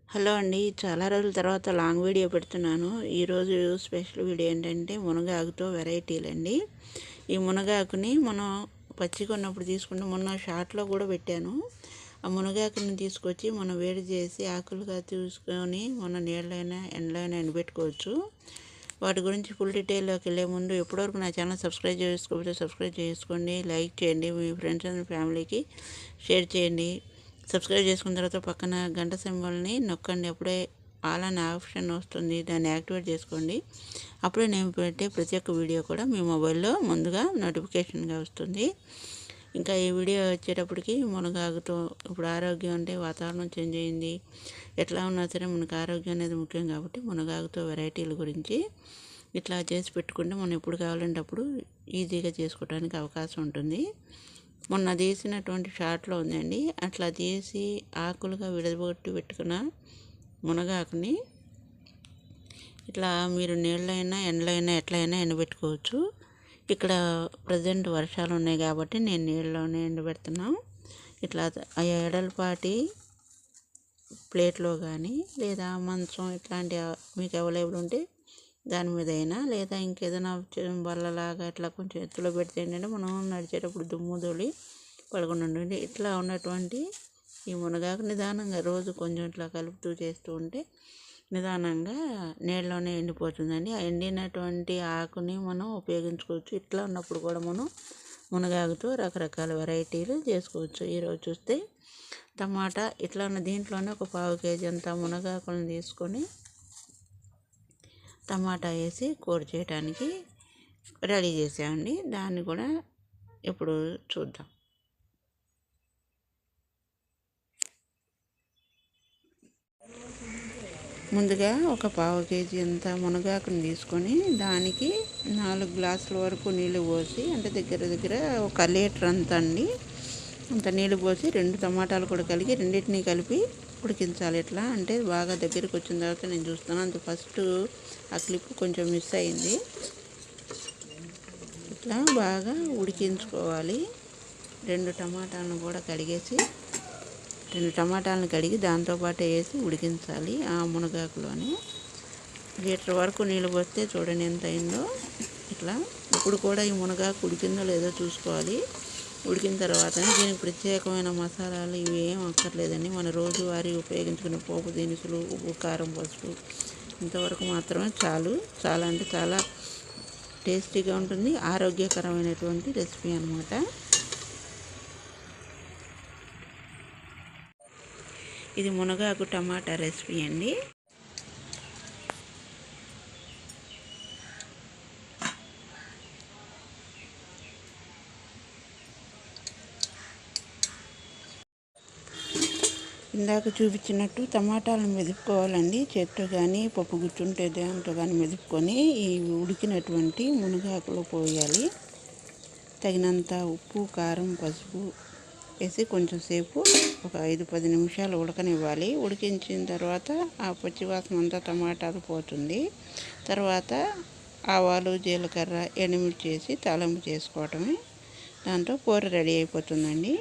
Hello అండి. చాలా రోజుల తర్వాత లాంగ్ వీడియో పెడుతున్నాను. ఈరోజు స్పెషల్ వీడియో ఏంటంటే మునగాకుతో వెరైటీలండి. ఈ మునగాకుని మనం పచ్చిగా ఉన్నప్పుడు తీసుకుంటే మొన్న షార్ట్లో కూడా పెట్టాను. ఆ మునగాకుని తీసుకొచ్చి మనం వేడి చేసి ఆకులుగా తీసుకొని మన నీళ్ళైనా ఎండలైనా ఎండబెట్టుకోవచ్చు. వాటి గురించి ఫుల్ డీటెయిల్లోకి వెళ్ళే ముందు ఎప్పటివరకు నా ఛానల్ సబ్స్క్రైబ్ చేసుకోకపోతే సబ్స్క్రైబ్ చేసుకోండి, లైక్ చేయండి, మీ ఫ్రెండ్స్ అండ్ ఫ్యామిలీకి షేర్ చేయండి. సబ్స్క్రైబ్ చేసుకున్న తర్వాత పక్కన గంట సింబల్ని నొక్కండి. అప్పుడే ఆల్ అనే ఆప్షన్ వస్తుంది, దాన్ని యాక్టివేట్ చేసుకోండి. అప్పుడే నేను పెట్టే ప్రతి ఒక్క వీడియో కూడా మీ మొబైల్లో ముందుగా నోటిఫికేషన్గా వస్తుంది. ఇంకా ఈ వీడియో వచ్చేటప్పటికి మునగాకుతో ఇప్పుడు ఆరోగ్యం అంటే వాతావరణం చేంజ్ అయింది, ఎట్లా ఉన్నా సరే మనకు ఆరోగ్యం అనేది ముఖ్యం కాబట్టి మునగాకుతో వెరైటీల గురించి ఇట్లా చేసి పెట్టుకుంటే మనం ఎప్పుడు కావాలంటే అప్పుడు ఈజీగా చేసుకోవడానికి అవకాశం ఉంటుంది. మొన్న తీసినటువంటి షార్ట్లో ఉందండి. అట్లా తీసి ఆకులుగా విడగొట్టి పెట్టుకున్న మునగాకుని ఇట్లా మీరు నీళ్ళైనా ఎండలైనా ఎట్లయినా ఎండబెట్టుకోవచ్చు. ఇక్కడ ప్రజెంట్ వర్షాలు ఉన్నాయి కాబట్టి నేను నీళ్ళలోనే ఎండబెడుతున్నా. ఇట్లా ఎడలపాటి ప్లేట్లో కానీ లేదా మంచం ఇట్లాంటి మీకు అవైలబుల్ ఉంటే దాని మీద అయినా లేదా ఇంకేదైనా బల్లలాగా ఇట్లా కొంచెం ఎత్తులో పెడితే ఏంటంటే మనం నడిచేటప్పుడు దుమ్ము ధూళి పడకుండా ఉండండి. ఇట్లా ఉన్నటువంటి ఈ మునగాకు నిదానంగా రోజు కొంచెం ఇట్లా కలుపుతూ చేస్తూ ఉంటే నిదానంగా నీళ్ళలోనే ఎండిపోతుందండి. ఆ ఎండినటువంటి ఆకుని మనం ఉపయోగించుకోవచ్చు. ఇట్లా ఉన్నప్పుడు కూడా మనం మునగాకుతో రకరకాల వెరైటీలు చేసుకోవచ్చు. ఈరోజు చూస్తే టమాటా ఇట్లా ఉన్న దీంట్లోనే ఒక 1/4 కేజీ అంత మునగాకులను తీసుకొని టమాటా వేసి కూర చేయడానికి రెడీ చేసామండి. దాన్ని కూడా ఇప్పుడు చూద్దాం. ముందుగా ఒక 1/4 కేజీ అంత మునగాకుని తీసుకొని దానికి 4 గ్లాసుల వరకు నీళ్ళు పోసి, అంటే దగ్గర ఒక లీటర్ అంత అండి అంత నీళ్ళు పోసి 2 టమాటాలు కూడా కలిగి రెండింటినీ కలిపి ఉడికించాలి. ఎట్లా అంటే బాగా దగ్గరికి వచ్చిన తర్వాత నేను చూస్తాను. అంత ఫస్ట్ ఆ క్లిప్ కొంచెం మిస్ అయింది. ఇట్లా బాగా ఉడికించుకోవాలి. 2 టమాటాలను కూడా కడిగేసి 2 టమాటాలను కడిగి దాంతోపాటు వేసి ఉడికించాలి. ఆ మునగాకులోనే లీటర్ వరకు నీళ్ళు పోస్తే చూడండి ఎంత అయిందో. ఇట్లా ఇప్పుడు కూడా ఈ మునగాకు ఉడికిందో లేదో చూసుకోవాలి. ఉడికిన తర్వాతనే దీనికి ప్రత్యేకమైన మసాలాలు ఇవి ఏం అక్కర్లేదండి. మన రోజువారీ ఉపయోగించుకునే పోపు దినుసులు, ఉప్పు, కారం, పసుపు ఇంతవరకు మాత్రమే చాలు. చాలా అంటే చాలా టేస్టీగా ఉంటుంది, ఆరోగ్యకరమైనటువంటి రెసిపీ అన్నమాట. ఇది మునగాకు టమాటా రెసిపీ అండి. ఇందాక చూపించినట్టు టమాటాలను మెదుపుకోవాలండి. చేత్తో కానీ పప్పు గుచ్చుంటే దాంతో కానీ మెదుపుకొని ఈ ఉడికినటువంటి మునగాకులో పోయాలి. తగినంత ఉప్పు, కారం, పసుపు వేసి కొంచెం సేపు ఒక 5-10 నిమిషాలు ఉడకనివ్వాలి. ఉడికించిన తర్వాత ఆ పచ్చివాసన అంతా టమాటాలు పోతుంది. తర్వాత ఆవాలు, జీలకర్ర, ఎండుమిర్చి వేసి తాలింపు చేసుకోవటమే. దాంతో కూర రెడీ అయిపోతుందండి.